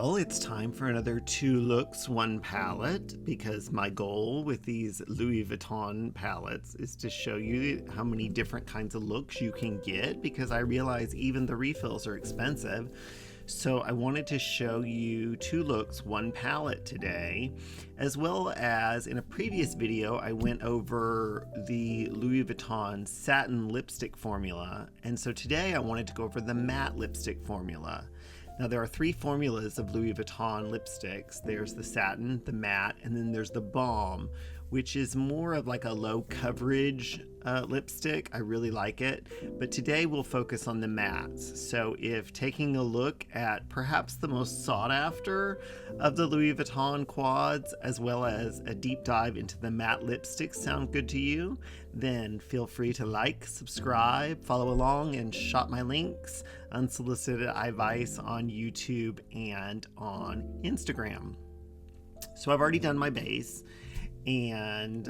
Well, it's time for another two looks, one palette, because my goal with these Louis Vuitton palettes is to show you how many different kinds of looks you can get, because I realize even the refills are expensive. So I wanted to show you two looks, one palette today, as well as in a previous video I went over the Louis Vuitton Satin lipstick formula, and so today I wanted to go over the matte lipstick formula. Now there are three formulas of Louis Vuitton lipsticks. There's the satin, the matte, and then there's the balm, which is more of like a low coverage lipstick. I really like it, but today we'll focus on the mattes. So if taking a look at perhaps the most sought after of the Louis Vuitton quads, as well as a deep dive into the matte lipsticks sound good to you, then feel free to like, subscribe, follow along, and shop my links, unsolicited advice on YouTube and on Instagram. So I've already done my base, and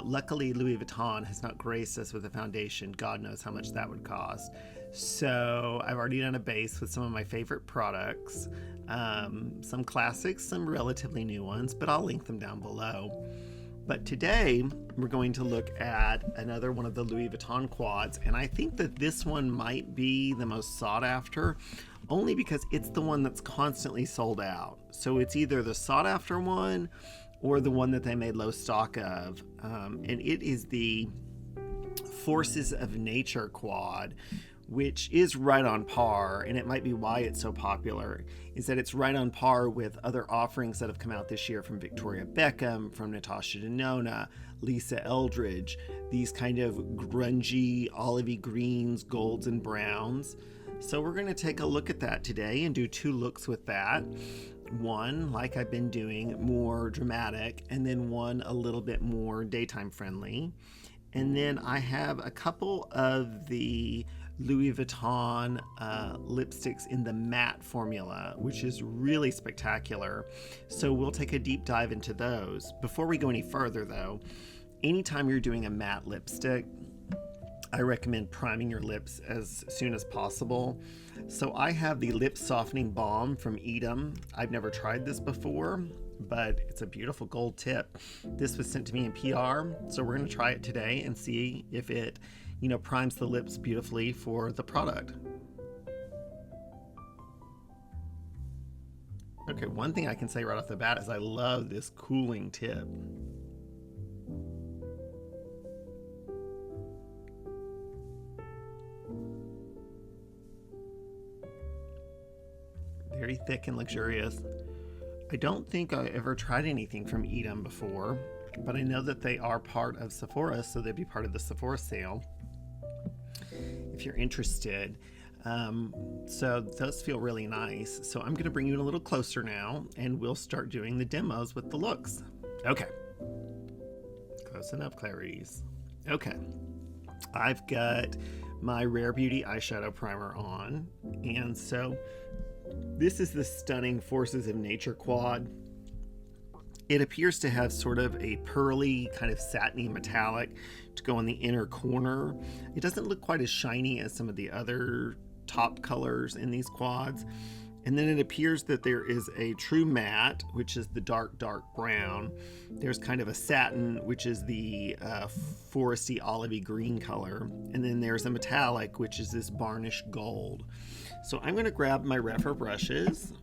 luckily Louis Vuitton has not graced us with a foundation. God knows how much that would cost. So I've already done a base with some of my favorite products, some classics, some relatively new ones, but I'll link them down below. But today we're going to look at another one of the Louis Vuitton quads, and I think that this one might be the most sought after, only because it's the one that's constantly sold out. So it's either the sought after one or the one that they made low stock of, and it is the Forces of Nature quad, which is right on par, and it might be why it's so popular, is that it's right on par with other offerings that have come out this year from Victoria Beckham, from Natasha Denona, Lisa Eldridge, these kind of grungy, olivey greens, golds, and browns. So we're going to take a look at that today and do two looks with that. One, like I've been doing, more dramatic, and then one a little bit more daytime friendly. And then I have a couple of the Louis Vuitton lipsticks in the matte formula, which is really spectacular. So we'll take a deep dive into those. Before we go any further though, anytime you're doing a matte lipstick, I recommend priming your lips as soon as possible. So I have the lip softening balm from Edam. I've never tried this before, but it's a beautiful gold tip. This was sent to me in PR, so we're going to try it today and see if it, primes the lips beautifully for the product. Okay, one thing I can say right off the bat is I love this cooling tip. Very thick and luxurious. I don't think I ever tried anything from Edam before, but I know that they are part of Sephora, so they'd be part of the Sephora sale if you're interested. So those feel really nice. So I'm going to bring you in a little closer now, and we'll start doing the demos with the looks. Okay. Close enough, Clarice. Okay. I've got my Rare Beauty eyeshadow primer on, and so this is the stunning Forces of Nature quad. It appears to have sort of a pearly, kind of satiny metallic to go in the inner corner. It doesn't look quite as shiny as some of the other top colors in these quads. And then it appears that there is a true matte, which is the dark brown. There's kind of a satin, which is the foresty olivey green color. And then there's a metallic, which is this varnished gold. So I'm going to grab my Rephr brushes.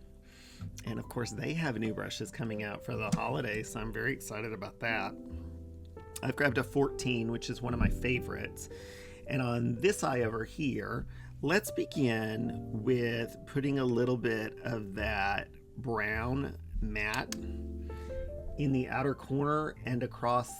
And of course they have new brushes coming out for the holidays, so I'm very excited about that. I've grabbed a 14, which is one of my favorites. And on this eye over here, let's begin with putting a little bit of that brown matte in the outer corner and across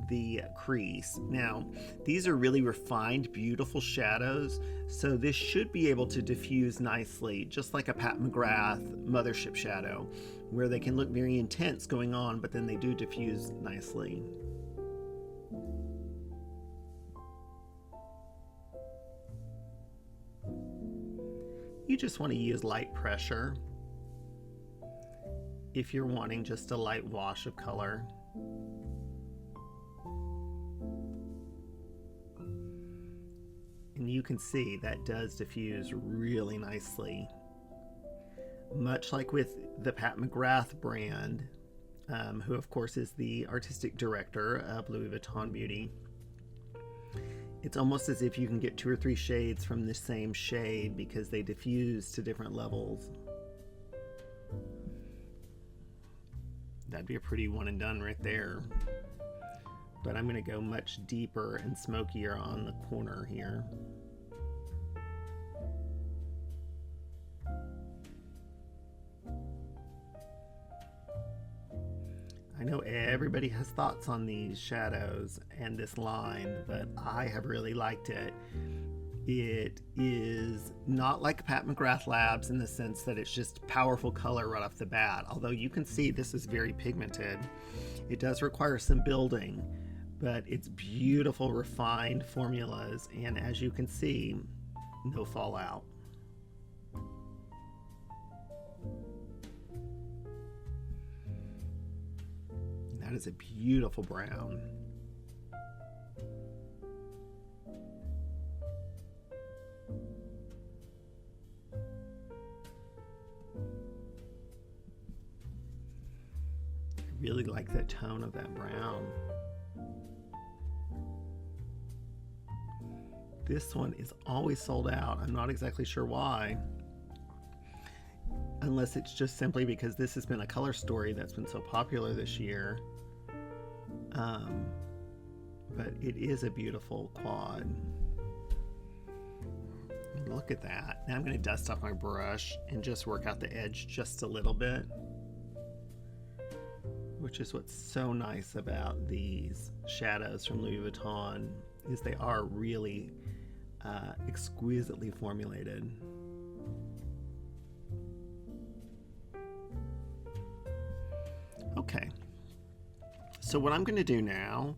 the crease. Now, these are really refined, beautiful shadows, so this should be able to diffuse nicely, just like a Pat McGrath Mothership shadow, where they can look very intense going on, but then they do diffuse nicely. You just want to use light pressure if you're wanting just a light wash of color. And you can see that does diffuse really nicely. much like with the Pat McGrath brand, who of course is the artistic director of Louis Vuitton Beauty, it's almost as if you can get 2 or 3 shades from the same shade because they diffuse to different levels. That'd be a pretty one and done right there. But I'm going to go much deeper and smokier on the corner here. I know everybody has thoughts on these shadows and this line, but I have really liked it. It is not like Pat McGrath Labs in the sense that it's just powerful color right off the bat. Although you can see this is very pigmented. It does require some building, but it's beautiful, refined formulas. And as you can see, no fallout. That is a beautiful brown. I really like that tone of that brown. This one is always sold out. I'm not exactly sure why. Unless it's just simply because this has been a color story that's been so popular this year. But it is a beautiful quad. Look at that. Now I'm going to dust off my brush and just work out the edge just a little bit, which is what's so nice about these shadows from Louis Vuitton, is they are really exquisitely formulated. Okay, so what I'm going to do now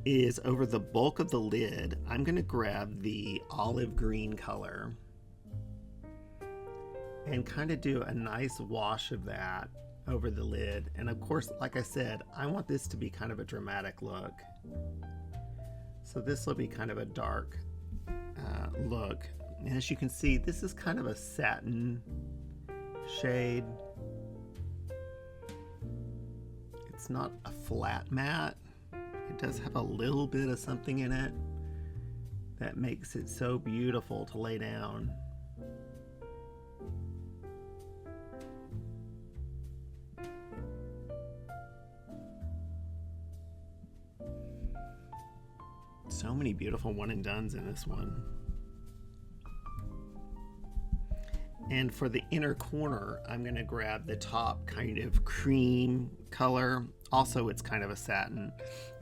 is over the bulk of the lid, I'm going to grab the olive green color and kind of do a nice wash of that over the lid. And of course, like I said, I want this to be kind of a dramatic look. So this will be kind of a dark look. And as you can see, this is kind of a satin shade. It's not a flat matte. It does have a little bit of something in it that makes it so beautiful to lay down. So many beautiful one and dones in this one. And for the inner corner, I'm going to grab the top kind of cream color. Also, it's kind of a satin.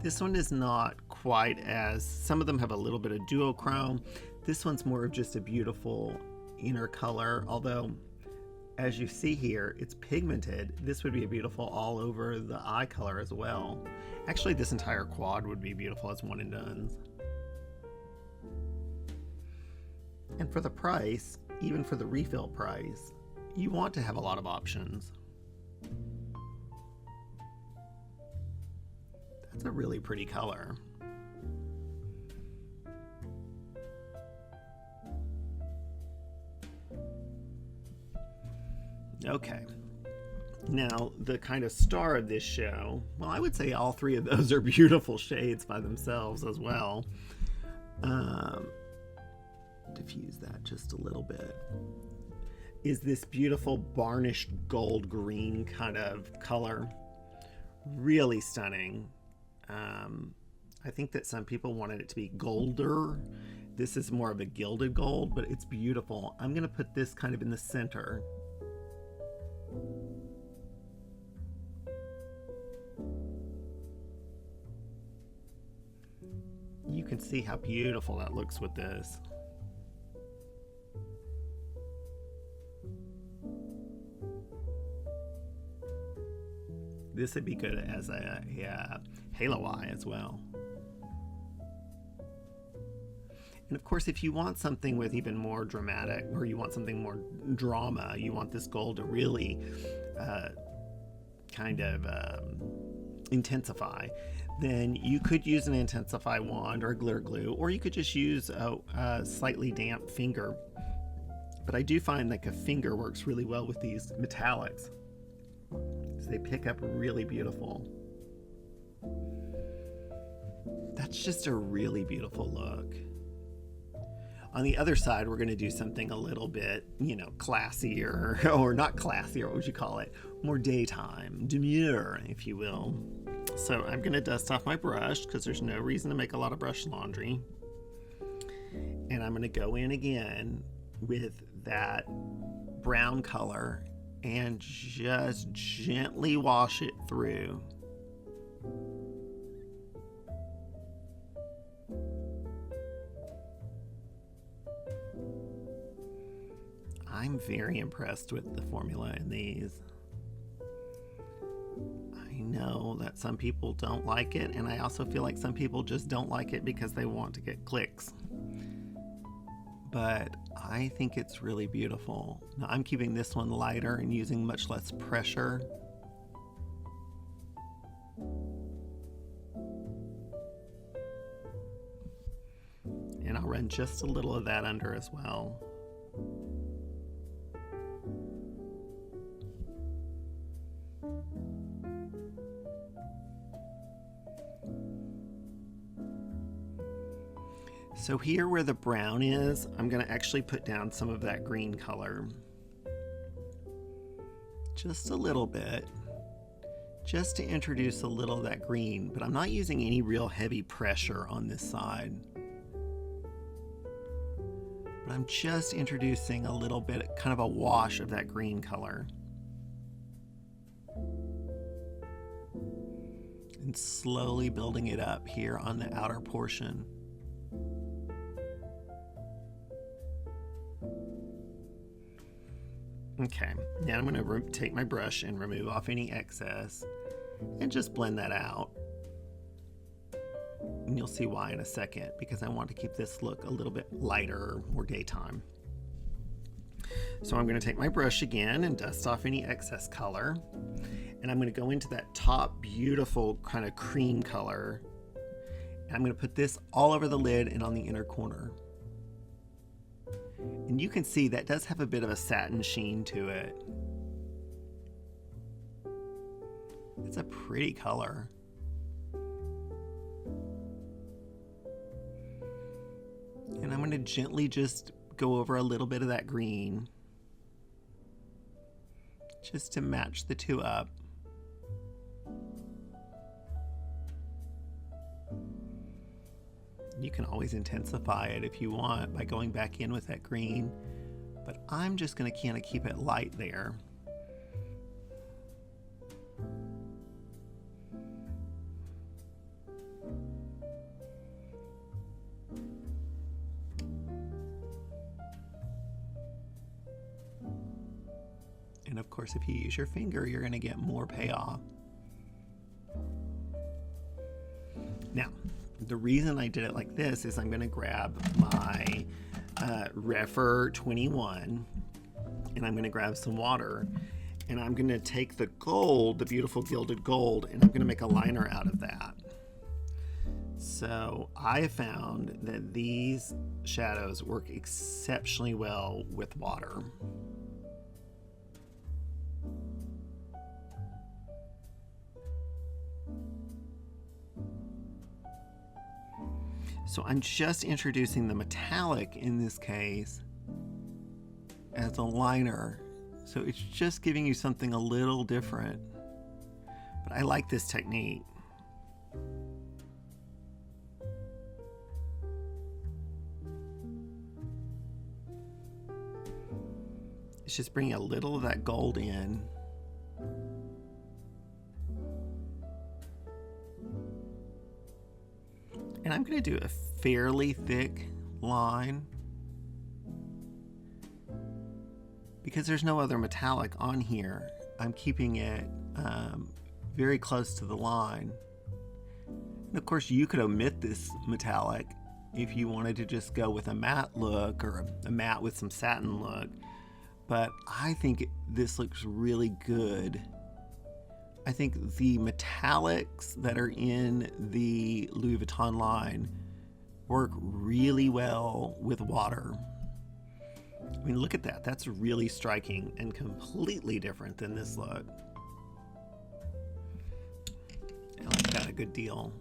This one is not quite as, some of them have a little bit of duochrome. This one's more of just a beautiful inner color, although as you see here, it's pigmented. This would be a beautiful all over the eye color as well. Actually, this entire quad would be beautiful as one and dones. And for the price, even for the refill price, you want to have a lot of options. That's a really pretty color. Okay. Now, the kind of star of this show, well, I would say all three of those are beautiful shades by themselves as well. Diffuse that just a little bit. Is this beautiful varnished gold green kind of color. Really stunning. I think that some people wanted it to be golder. This is more of a gilded gold, but it's beautiful. I'm going to put this kind of in the center. You can see how beautiful that looks with this. This would be good as a halo eye as well. And of course, if you want something with even more dramatic, or you want something more drama, you want this gold to really kind of intensify, then you could use an intensify wand or glitter glue, or you could just use a slightly damp finger But I do find like a finger works really well with these metallics. So they pick up really beautiful. That's just a really beautiful look. On the other side, we're going to do something a little bit, you know, classier, or not classier, what would you call it? More daytime, demure, if you will. So I'm going to dust off my brush because there's no reason to make a lot of brush laundry. And I'm going to go in again with that brown color and just gently wash it through. I'm very impressed with the formula in these. I know that some people don't like it, and I also feel like some people just don't like it because they want to get clicks. But I think it's really beautiful. Now I'm keeping this one lighter and using much less pressure. And I'll run just a little of that under as well. So here where the brown is, I'm going to actually put down some of that green color. Just a little bit. Just to introduce a little of that green, but I'm not using any real heavy pressure on this side. But I'm just introducing a little bit, kind of a wash of that green color. And slowly building it up here on the outer portion. Okay, now I'm going to take my brush and remove off any excess and just blend that out. And you'll see why in a second, because I want to keep this look a little bit lighter, more daytime. So I'm going to take my brush again and dust off any excess color. And I'm going to go into that top beautiful kind of cream color. And I'm going to put this all over the lid and on the inner corner. And you can see that does have a bit of a satin sheen to it. It's a pretty color. And I'm going to gently just go over a little bit of that green, just to match the two up. You can always intensify it if you want by going back in with that green, but I'm just going to kind of keep it light there. And of course, if you use your finger, you're going to get more payoff. Now, the reason I did it like this is I'm going to grab my Refer 21 and I'm going to grab some water and I'm going to take the gold, the beautiful gilded gold, and I'm going to make a liner out of that. So I have found that these shadows work exceptionally well with water. So I'm just introducing the metallic in this case as a liner. So it's just giving you something a little different. But I like this technique. It's just bringing a little of that gold in. And I'm going to do a fairly thick line because there's no other metallic on here. I'm keeping it very close to the line. And of course, you could omit this metallic if you wanted to just go with a matte look or a matte with some satin look. But I think this looks really good. I think the metallics that are in the Louis Vuitton line work really well with water. I mean, look at that. That's really striking and completely different than this look. I like that a good deal.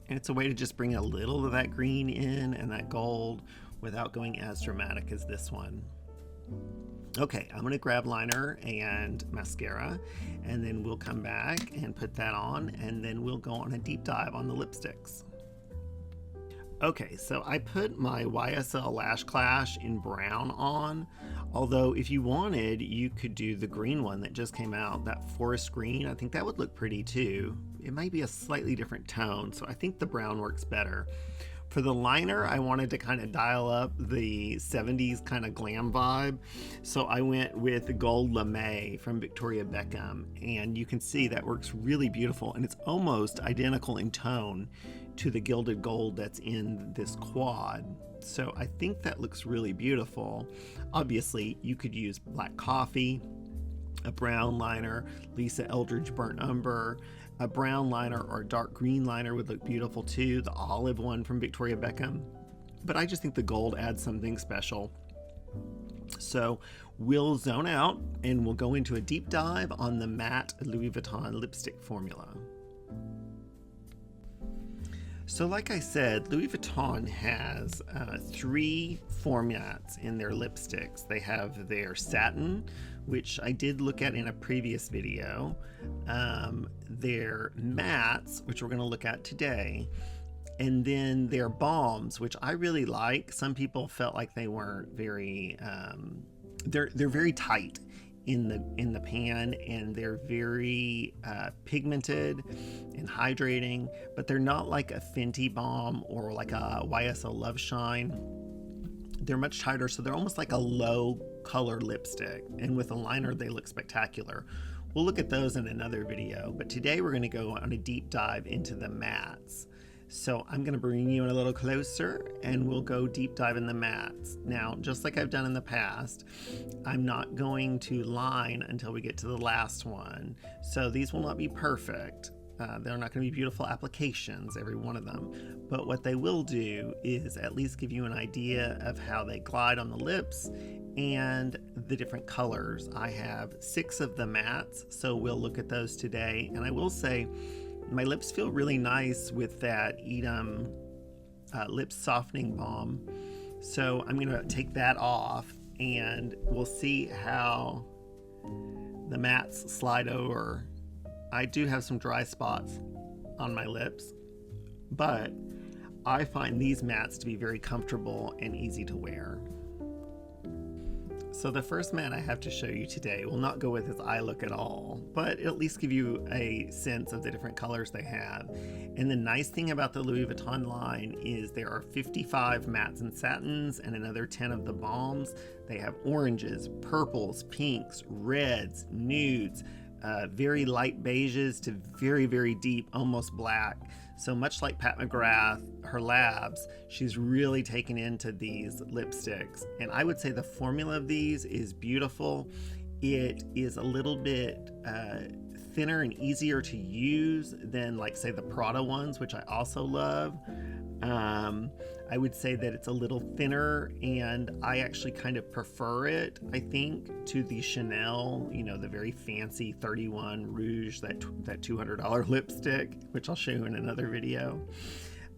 And it's a way to just bring a little of that green in and that gold without going as dramatic as this one. Okay, I'm gonna grab liner and mascara, and then we'll come back and put that on, and then we'll go on a deep dive on the lipsticks. Okay, so I put my YSL Lash Clash in brown on, although if you wanted, you could do the green one that just came out, that forest green. I think that would look pretty too. It might be a slightly different tone, so I think the brown works better. For the liner, I wanted to kind of dial up the 70s kind of glam vibe, so I went with Gold Lame from Victoria Beckham, and you can see that works really beautiful, and it's almost identical in tone to the gilded gold that's in this quad. So I think that looks really beautiful. Obviously, you could use black coffee, a brown liner, Lisa Eldridge burnt umber, a brown liner or a dark green liner would look beautiful too, the olive one from Victoria Beckham. But I just think the gold adds something special. So we'll zone out and we'll go into a deep dive on the matte Louis Vuitton lipstick formula. So like I said, Louis Vuitton has 3 formats in their lipsticks. They have their Satin, which I did look at in a previous video, their mattes, which we're going to look at today, and then their balms, which I really like. Some people felt like they weren't very, they're very tight in the pan, and they're very pigmented and hydrating, but they're not like a Fenty balm or like a YSL Love Shine. They're much tighter, so they're almost like a low color lipstick, and with a liner they look spectacular. We'll look at those in another video, but today we're going to go on a deep dive into the mattes. So I'm going to bring you in a little closer and we'll go deep dive in the mattes. Now, just like I've done in the past, I'm not going to line until we get to the last one. So these will not be perfect. They're not going to be beautiful applications, every one of them. But what they will do is at least give you an idea of how they glide on the lips and the different colors. I have 6 of the mattes, so we'll look at those today. And I will say, my lips feel really nice with that Edam lip softening balm. So I'm going to take that off and we'll see how the mattes slide over. I do have some dry spots on my lips, but I find these mattes to be very comfortable and easy to wear. So the first matte I have to show you today will not go with his eye look at all, but it'll at least give you a sense of the different colors they have. And the nice thing about the Louis Vuitton line is there are 55 mattes and satins and another 10 of the balms. They have oranges, purples, pinks, reds, nudes, very light beiges to very, very deep, almost black. So much like Pat McGrath, her labs, she's really taken into these lipsticks. And I would say the formula of these is beautiful. It is a little bit thinner and easier to use than, like, say, the Prada ones, which I also love. I would say that it's a little thinner, and I actually kind of prefer it, I think, to the Chanel, you know, the very fancy 31 Rouge, that $200 lipstick, which I'll show you in another video.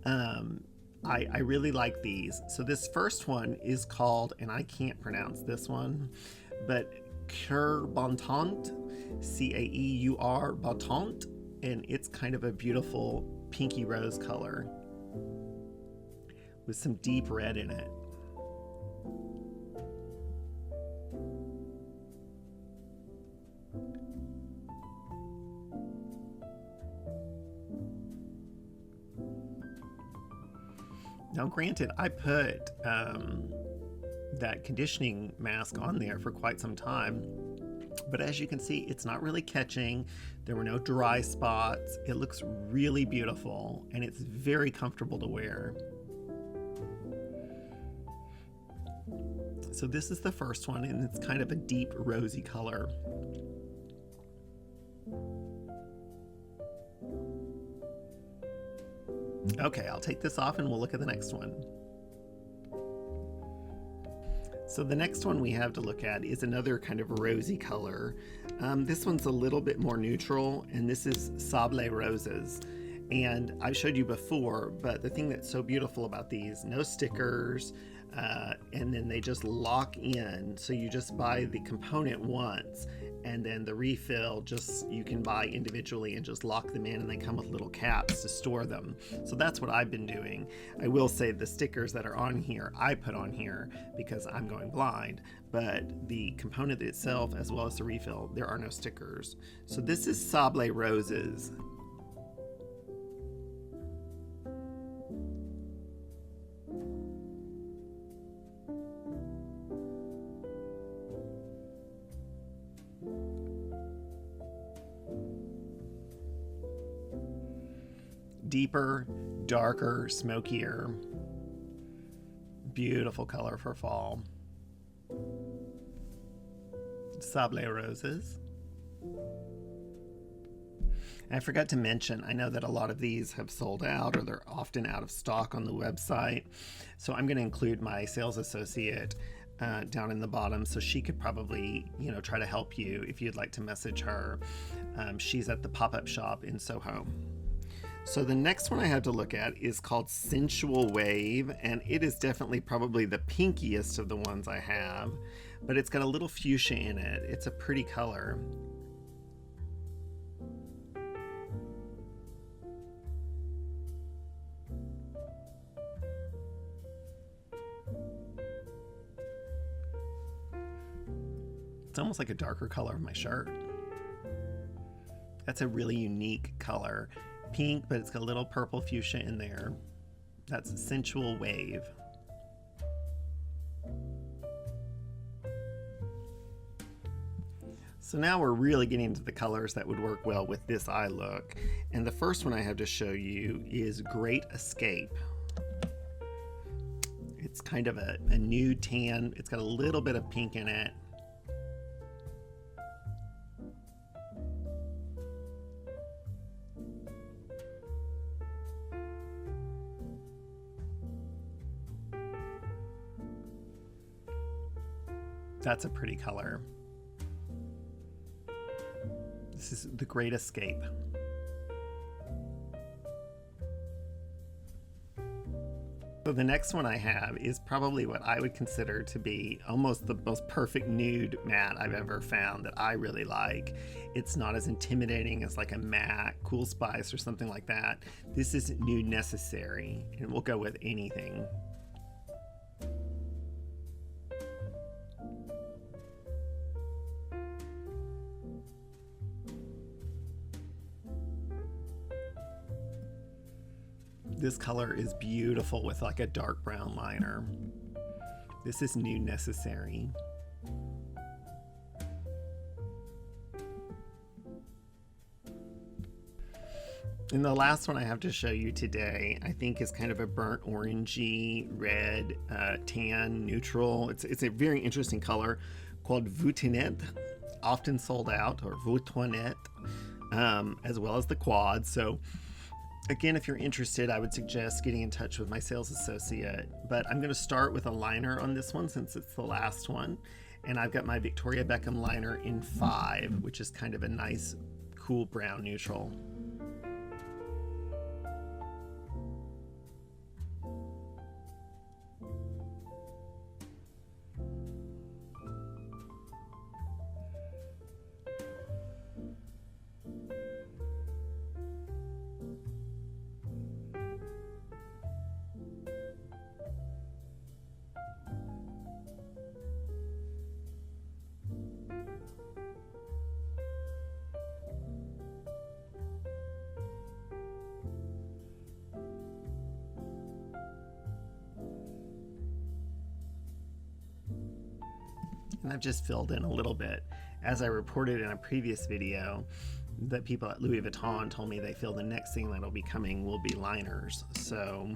I really like these. So this first one is called, and I can't pronounce this one, but Cœur Bontant, C-A-E-U-R Bontant, and it's kind of a beautiful pinky rose color with some deep red in it. Now granted, I put that conditioning mask on there for quite some time, but as you can see, it's not really catching. There were no dry spots. It looks really beautiful, and it's very comfortable to wear. So this is the first one, and it's kind of a deep rosy color. Okay, I'll take this off and we'll look at the next one. So the next one we have to look at is another kind of rosy color. This one's a little bit more neutral, and this is Sable Roses. And I've showed you before, but the thing that's so beautiful about these, no stickers, and then they just lock in. So you just buy the component once, and then the refill just you can buy individually and just lock them in, and they come with little caps to store them. So that's what I've been doing. I will say the stickers that are on here I put on here because I'm going blind, but the component itself as well as the refill, there are no stickers. So this is Sable Roses. Deeper, darker, smokier. Beautiful color for fall. Sable Roses. I forgot to mention, I know that a lot of these have sold out or they're often out of stock on the website. So I'm going to include my sales associate down in the bottom, so she could probably, try to help you if you'd like to message her. She's at the pop-up shop in Soho. So the next one I have to look at is called Sensual Wave, and it is definitely probably the pinkiest of the ones I have, but it's got a little fuchsia in it. It's a pretty color. It's almost like a darker color of my shirt. That's a really unique color. Pink, but it's got a little purple fuchsia in there. That's Sensual Wave. So now we're really getting into the colors that would work well with this eye look. And the first one I have to show you is Great Escape. It's kind of a nude tan. It's got a little bit of pink in it. That's a pretty color. This is the Great Escape. So the next one I have is probably what I would consider to be almost the most perfect nude matte I've ever found that I really like. It's not as intimidating as like a matte Cool Spice or something like that. This is Nude Necessary, and we'll go with anything. This color is beautiful with like a dark brown liner. This is Nude Necessary. And the last one I have to show you today, I think is kind of a burnt orangey, red, tan, neutral. It's a very interesting color called Vuitton, often sold out, or Vuitton, as well as the quad. So again, if you're interested, I would suggest getting in touch with my sales associate. But I'm going to start with a liner on this one since it's the last one. And I've got my Victoria Beckham liner in 5, which is kind of a nice, cool brown neutral. And I've just filled in a little bit. As I reported in a previous video, that people at Louis Vuitton told me they feel the next thing that'll be coming will be liners. So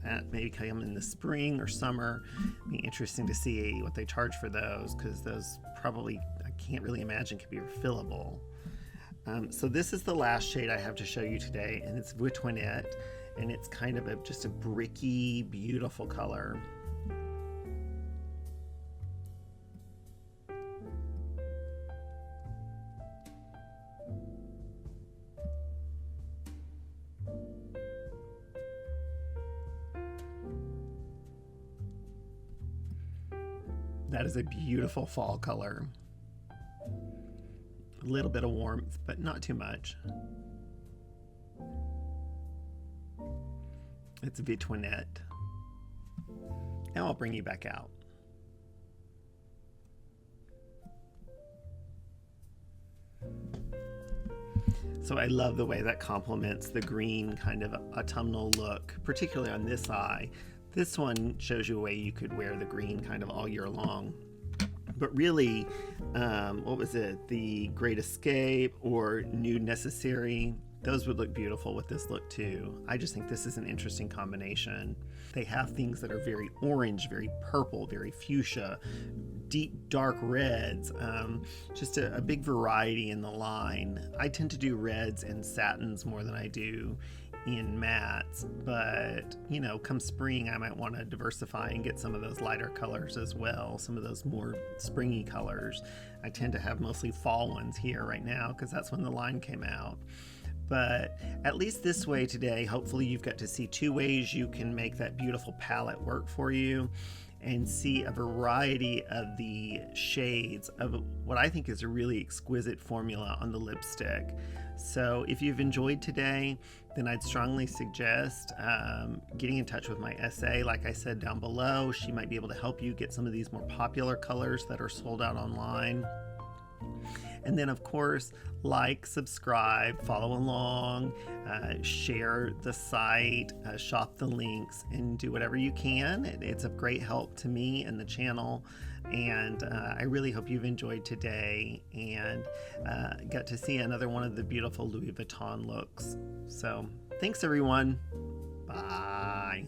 that may come in the spring or summer. It'll be interesting to see what they charge for those, because those probably, I can't really imagine, could be refillable. So this is the last shade I have to show you today, and it's Vuitton. and it's kind of just a bricky, beautiful color. That is a beautiful fall color. A little bit of warmth, but not too much. It's Vitoinette. Now I'll bring you back out. So I love the way that complements the green kind of autumnal look, particularly on this eye. This one shows you a way you could wear the green kind of all year long. But really, what was it? The Great Escape or Nude Necessary, those would look beautiful with this look too. I just think this is an interesting combination. They have things that are very orange, very purple, very fuchsia, deep dark reds, just a big variety in the line. I tend to do reds and satins more than I do in mattes, but you know, come spring I might want to diversify and get some of those lighter colors as well, some of those more springy colors. I tend to have mostly fall ones here right now because that's when the line came out. But at least this way today, hopefully you've got to see two ways you can make that beautiful palette work for you and see a variety of the shades of what I think is a really exquisite formula on the lipstick. So if you've enjoyed today, then I'd strongly suggest getting in touch with my SA. Like I said down below, she might be able to help you get some of these more popular colors that are sold out online. And then of course, like, subscribe, follow along, share the site, shop the links, and do whatever you can. It's of great help to me and the channel. And I really hope you've enjoyed today and got to see another one of the beautiful Louis Vuitton looks. So thanks everyone. Bye.